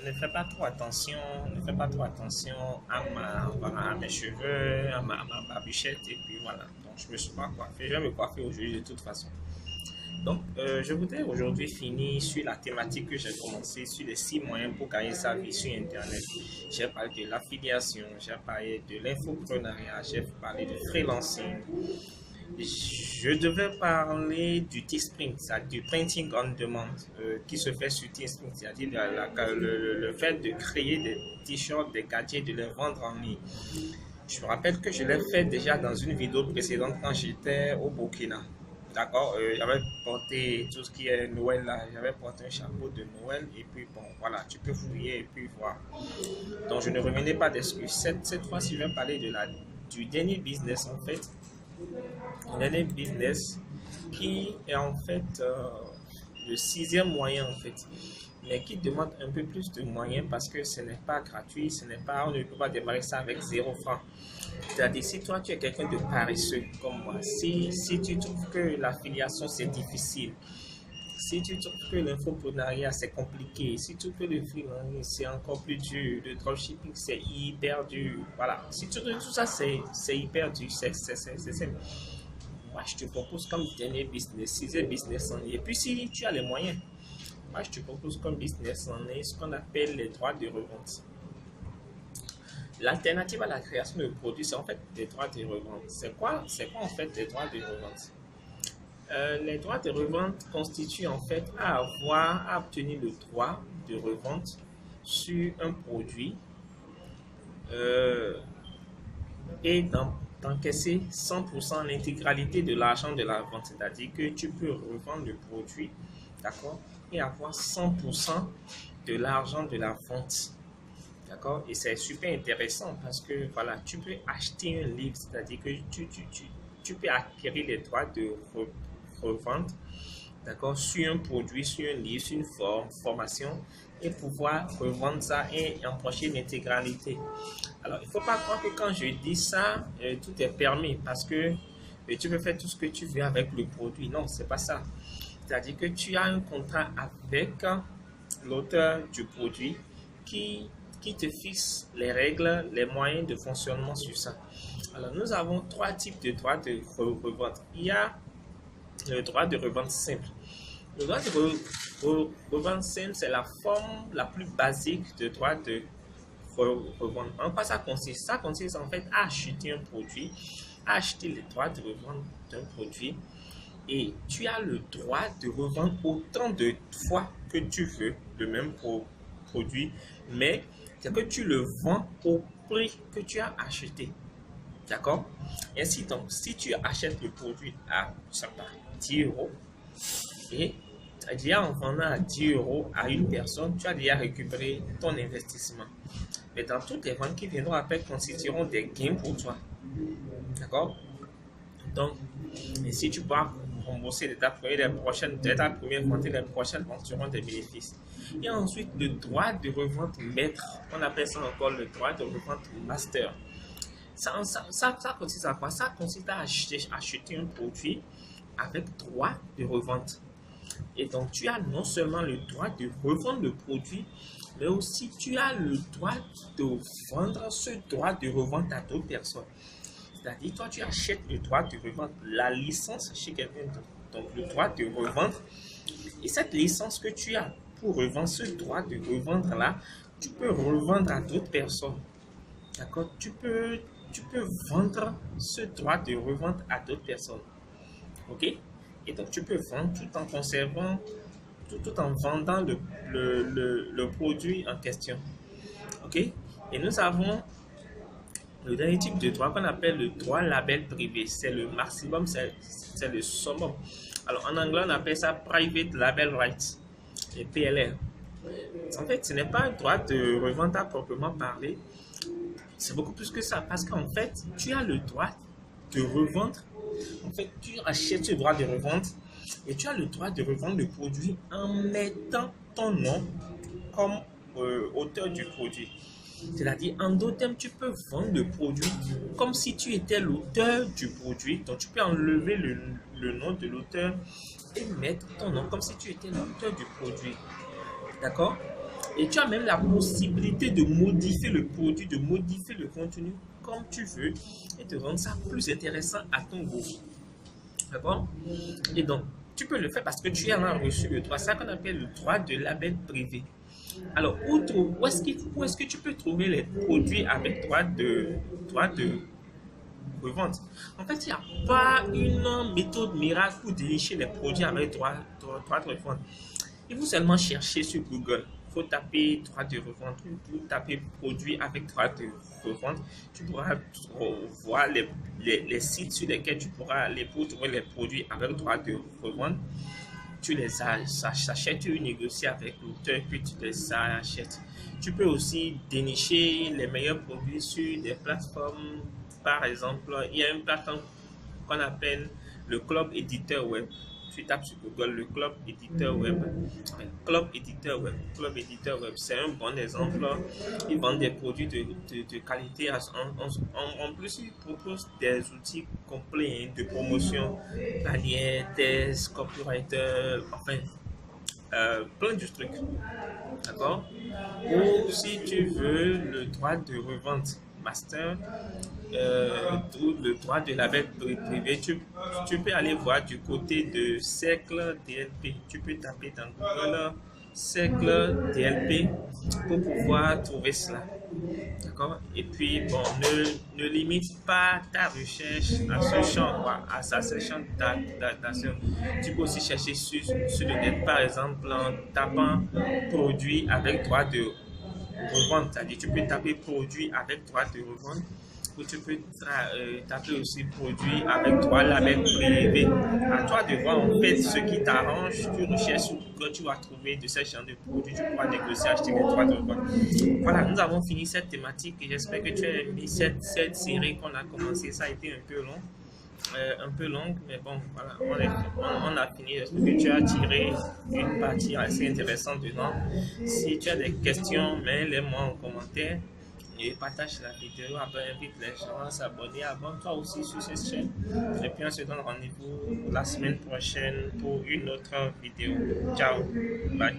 ne fais pas trop attention, ne fais pas trop attention à mes cheveux, à ma barbichette, et puis voilà. Donc, je me suis pas coiffé. Je vais me coiffer aujourd'hui de toute façon. Donc, je voudrais aujourd'hui finir sur la thématique que j'ai commencé, sur les 6 moyens pour gagner sa vie sur Internet. J'ai parlé de l'affiliation, j'ai parlé de l'infoprenariat, j'ai parlé de freelancing. Je devais parler du Teespring, c'est-à-dire du printing on demand qui se fait sur Teespring, c'est-à-dire le fait de créer des t-shirts, des gadgets, de les vendre en ligne. Je me rappelle que je l'ai fait déjà dans une vidéo précédente quand j'étais au Burkina. D'accord, j'avais porté tout ce qui est Noël là, j'avais porté un chapeau de Noël et puis bon, voilà, tu peux fouiller et puis voir. Donc je ne revenais pas d'excuses. Cette fois-ci, je vais parler du dernier business en fait. Un dernier business qui est en fait le sixième moyen en fait, mais qui demande un peu plus de moyens parce que ce n'est pas gratuit, on ne peut pas démarrer ça avec 0 francs. C'est-à-dire, si toi tu es quelqu'un de paresseux comme moi, si tu trouves que l'affiliation c'est difficile, si tu trouves que l'infoprenariat c'est compliqué, si tu trouves que le freelancing c'est encore plus dur, le dropshipping c'est hyper dur, voilà, si tu trouves tout ça c'est hyper dur, moi je te propose comme dernier business, sixième business en ligne. Et puis si tu as les moyens, moi je te propose comme business en ligne ce qu'on appelle les droits de revente. L'alternative à la création de produits, c'est en fait des droits de revente. C'est quoi en fait des droits de revente? Les droits de revente constituent en fait à obtenir le droit de revente sur un produit euh, et d'encaisser 100% l'intégralité de l'argent de la vente. C'est-à-dire que tu peux revendre le produit, d'accord, et avoir 100% de l'argent de la vente. D'accord? Et c'est super intéressant parce que voilà, tu peux acheter un livre, c'est-à-dire que tu peux acquérir les droits de revente, d'accord, sur un produit, sur un livre, sur une formation et pouvoir revendre ça et empocher l'intégralité. Alors, il ne faut pas croire que quand je dis ça, tout est permis parce que tu peux faire tout ce que tu veux avec le produit. Non, c'est pas ça. C'est-à-dire que tu as un contrat avec l'auteur du produit qui te fixe les règles, les moyens de fonctionnement sur ça. Alors, nous avons trois types de droits de revente. Il y a le droit de revente simple. Le droit de revente simple, c'est la forme la plus basique de droit de revente. En quoi ça consiste? Ça consiste en fait à acheter un produit, à acheter les droits de revente d'un produit et tu as le droit de revendre autant de fois que tu veux le même produit, mais c'est que tu le vends au prix que tu as acheté. D'accord? Ainsi donc, si tu achètes le produit à, je sais pas, 10 euros et déjà en vendant à 10 euros à une personne, tu as déjà récupéré ton investissement. Mais dans toutes les ventes qui viendront après constitueront des gains pour toi. D'accord? Donc, et si tu pourras rembourser de ta première vente et les prochaines ventes seront des bénéfices. Et ensuite, le droit de revente maître, on appelle ça encore le droit de revente master. Ça consiste à quoi? Ça consiste à acheter un produit avec droit de revente. Et donc, tu as non seulement le droit de revendre le produit, mais aussi tu as le droit de vendre ce droit de revente à d'autres personnes. C'est-à-dire, toi, tu achètes le droit de revendre la licence chez quelqu'un d'autre. Donc, le droit de revendre. Et cette licence que tu as pour revendre ce droit de revendre là, tu peux revendre à d'autres personnes. D'accord? Tu peux vendre ce droit de revente à d'autres personnes. OK? Et donc, tu peux vendre tout en conservant, tout en vendant le produit en question. OK? Et nous avons le dernier type de droit qu'on appelle le droit label privé. C'est le maximum, c'est le summum. Alors, en anglais, on appelle ça Private Label Rights, et PLR. En fait, ce n'est pas un droit de revente à proprement parler. C'est beaucoup plus que ça parce qu'en fait, tu as le droit de revendre. En fait, tu achètes ce droit de revente et tu as le droit de revendre le produit en mettant ton nom comme auteur du produit. C'est-à-dire, en d'autres termes, tu peux vendre le produit comme si tu étais l'auteur du produit. Donc, tu peux enlever le nom de l'auteur et mettre ton nom comme si tu étais l'auteur du produit. D'accord? Et tu as même la possibilité de modifier le produit, de modifier le contenu comme tu veux et de rendre ça plus intéressant à ton goût. D'accord? Et donc, tu peux le faire parce que tu en as reçu le droit. C'est ça qu'on appelle le droit de label privé. Alors, où est-ce que tu peux trouver les produits avec droit de revente? En fait, il n'y a pas une méthode miracle pour dénicher les produits avec droit de revente. Il faut seulement chercher sur Google. Il faut taper droit de revente, ou taper produit avec droit de revente. Tu pourras voir les sites sur lesquels tu pourras aller pour trouver les produits avec droit de revente. Tu les achètes, tu négocies avec l'auteur, puis tu les achètes. Tu peux aussi dénicher les meilleurs produits sur des plateformes. Par exemple, il y a une plateforme qu'on appelle le Club Éditeur Web. Tu tapes sur Google le Club Éditeur Web. Club Éditeur Web, c'est un bon exemple. Ils vendent des produits de qualité. En plus, ils proposent des outils complets de promotion, bannières, tests, copywriter, enfin, plein de trucs. D'accord? Ou si tu veux le droit de revente master, le droit de label privé, tu peux aller voir du côté de Cercle DLP. Tu peux taper dans Google Cercle DLP pour pouvoir trouver cela. D'accord? Et puis, bon, ne limite pas ta recherche à ce champ, à ce champ d'action. Tu peux aussi chercher sur le net, par exemple, en tapant produit avec droit de revente. C'est-à-dire, tu peux taper produit avec droit de revente ou tu peux taper aussi produit avec droit label privé. À toi de voir en fait ce qui t'arrange. Tu recherches sur Google, tu vas trouver de ces genre de produits, tu pourras négocier, acheter les droits de revente. Voilà, nous avons fini cette thématique et j'espère que tu as aimé cette série qu'on a commencé. Ça a été un peu longue, mais bon, voilà, on a fini. J'espère que tu as tiré une partie assez intéressante dedans. Si tu as des questions, mets-les-moi en commentaire et partage la vidéo. Après, invite les gens à s'abonner. Abonne-toi aussi sur cette chaîne. Et puis, on se donne rendez-vous la semaine prochaine pour une autre vidéo. Ciao, bye.